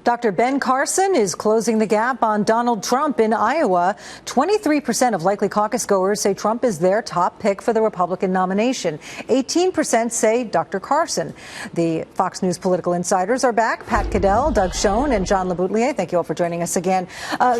Dr. Ben Carson is closing the gap on Donald Trump in Iowa. 23% of likely caucus goers say Trump is their top pick for the Republican nomination. 18% say Dr. Carson. The Fox News political insiders are back. Pat Caddell, Doug Schoen, and John LeBoutillier. Thank you all for joining us again.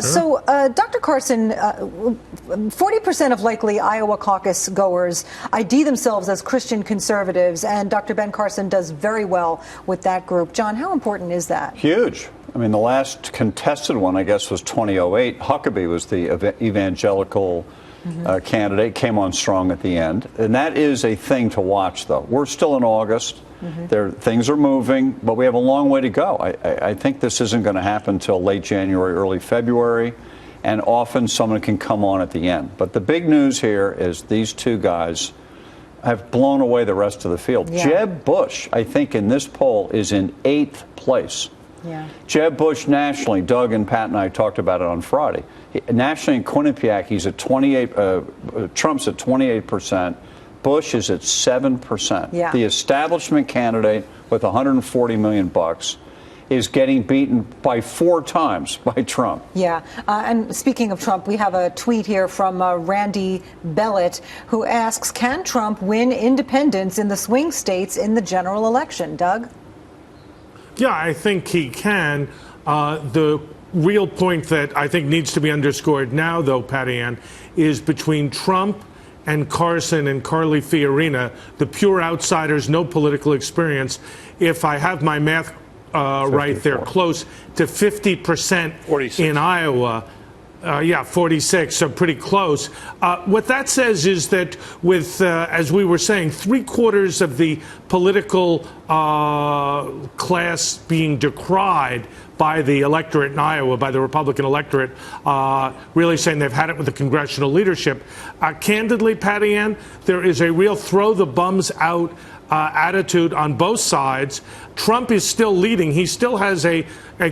Sure. Dr. Carson, 40% of likely Iowa caucus goers ID themselves as Christian conservatives, and Dr. Ben Carson does very well with that group. John, how important is that? Huge. I mean, the last contested one, I guess, was 2008. Huckabee was the evangelical candidate, came on strong at the end. And that is a thing to watch, though. We're still in August. Things are moving, but we have a long way to go. I think this isn't going to happen until late January, early February, and often someone can come on at the end. But the big news here is these two guys have blown away the rest of the field. Yeah. Jeb Bush, I think, in this poll is in 8th place. Yeah. Jeb Bush nationally, Doug and Pat and I talked about it on Friday. Nationally in Quinnipiac, he's at 28. Trump's at 28%. Bush is at 7%. Yeah. The establishment candidate with 140 million bucks is getting beaten by 4 times by Trump. Yeah. And speaking of Trump, we have a tweet here from Randy Bellett, who asks, can Trump win independents in the swing states in the general election? Doug? Yeah, I think he can. The real point that I think needs to be underscored now, though, Patty Ann, is between Trump and Carson and Carly Fiorina, the pure outsiders, no political experience. If I have my math right, they're close to 50% in Iowa. 46, so pretty close. What that says is that with, as we were saying, 3/4 of the political class being decried by the electorate in Iowa, by the Republican electorate, really saying they've had it with the congressional leadership. Candidly, Patty Ann, there is a real throw the bums out attitude on both sides. Trump is still leading. He still has a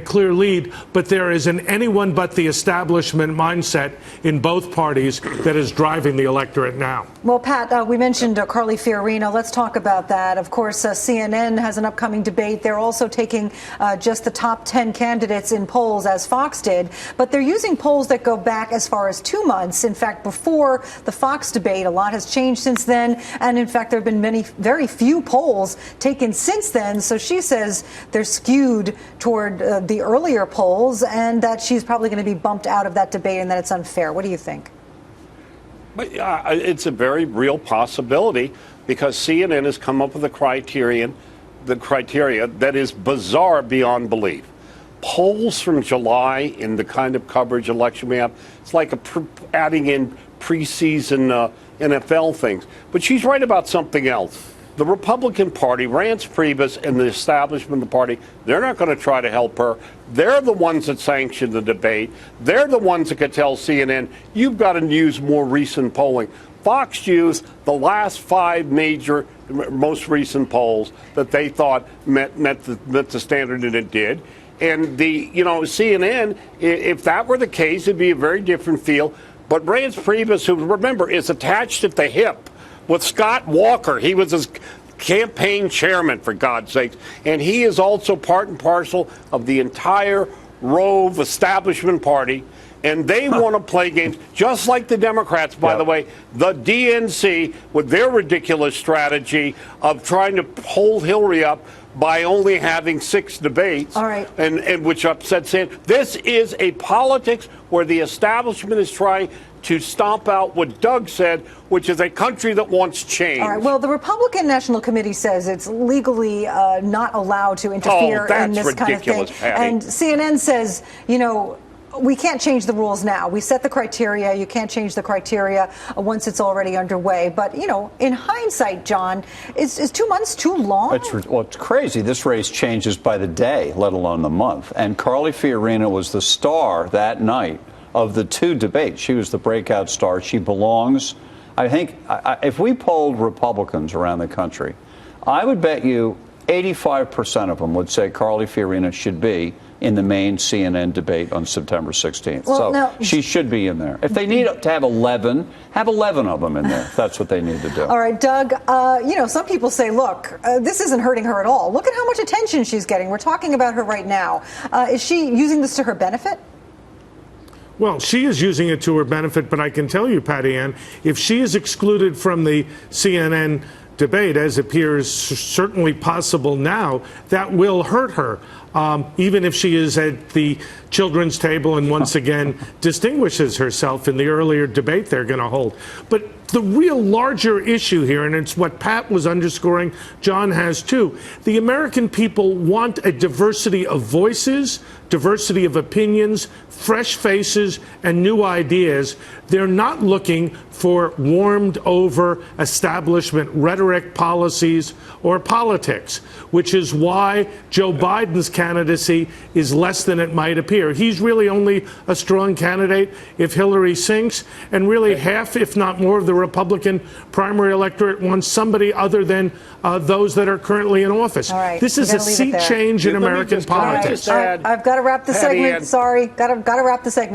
clear lead, but there is an anyone but the establishment mindset in both parties that is driving the electorate now. Well, Pat, we mentioned Carly Fiorina. Let's talk about that. Of course, CNN has an upcoming debate. They're also taking just the top 10 candidates in polls, as Fox did, but they're using polls that go back as far as 2 months. In fact, before the Fox debate, a lot has changed since then, and in fact, there have been very few polls taken since then. So she says they're skewed toward the earlier polls, and that she's probably going to be bumped out of that debate, and that it's unfair. What do you think? But it's a very real possibility, because CNN has come up with the criteria that is bizarre beyond belief. Polls from July in the kind of coverage election we have, it's like adding in preseason NFL things. But she's right about something else. The Republican Party, Reince Priebus and the establishment of the party, they're not going to try to help her. They're the ones that sanctioned the debate. They're the ones that could tell CNN, you've got to use more recent polling. Fox used the last 5 major, most recent polls that they thought met the standard, and it did. And CNN, if that were the case, it'd be a very different feel. But Reince Priebus, who, remember, is attached at the hip with Scott Walker. He was his campaign chairman, for God's sakes. And he is also part and parcel of the entire Rove establishment party. And they want to play games, just like the Democrats, by the way. The DNC, with their ridiculous strategy of trying to hold Hillary up by only having 6 debates, and which upsets Sanders. This is a politics where the establishment is trying to stomp out what Doug said, which is a country that wants change. All right. Well, the Republican National Committee says it's legally not allowed to interfere in this kind of thing. Patty. And CNN says, we can't change the rules now. We set the criteria. You can't change the criteria once it's already underway. But, in hindsight, John, is 2 months too long? It's crazy. This race changes by the day, let alone the month. And Carly Fiorina was the star that night of the 2 debates. She was the breakout star. She belongs. I think if we polled Republicans around the country, I would bet you 85% of them would say Carly Fiorina should be in the main CNN debate on September 16th. Well, so now, she should be in there. If they need to have 11 of them in there. If that's what they need to do. All right, Doug, some people say, look, this isn't hurting her at all. Look at how much attention she's getting. We're talking about her right now. Is she using this to her benefit? Well, she is using it to her benefit, but I can tell you, Patty Ann, if she is excluded from the CNN debate, as appears certainly possible now, that will hurt her. Even if she is at the children's table and once again distinguishes herself in the earlier debate they're going to hold. But the real larger issue here, and it's what Pat was underscoring, John has too, the American people want a diversity of voices, diversity of opinions, fresh faces, and new ideas. They're not looking for warmed over establishment rhetoric, policies, or politics, which is why Joe Biden's candidacy is less than it might appear. He's really only a strong candidate if Hillary sinks, and really half, if not more, of the Republican primary electorate wants somebody other than those that are currently in office. All right, this is a sea change in American politics. I've got to wrap the segment. Sorry, got to wrap the segment.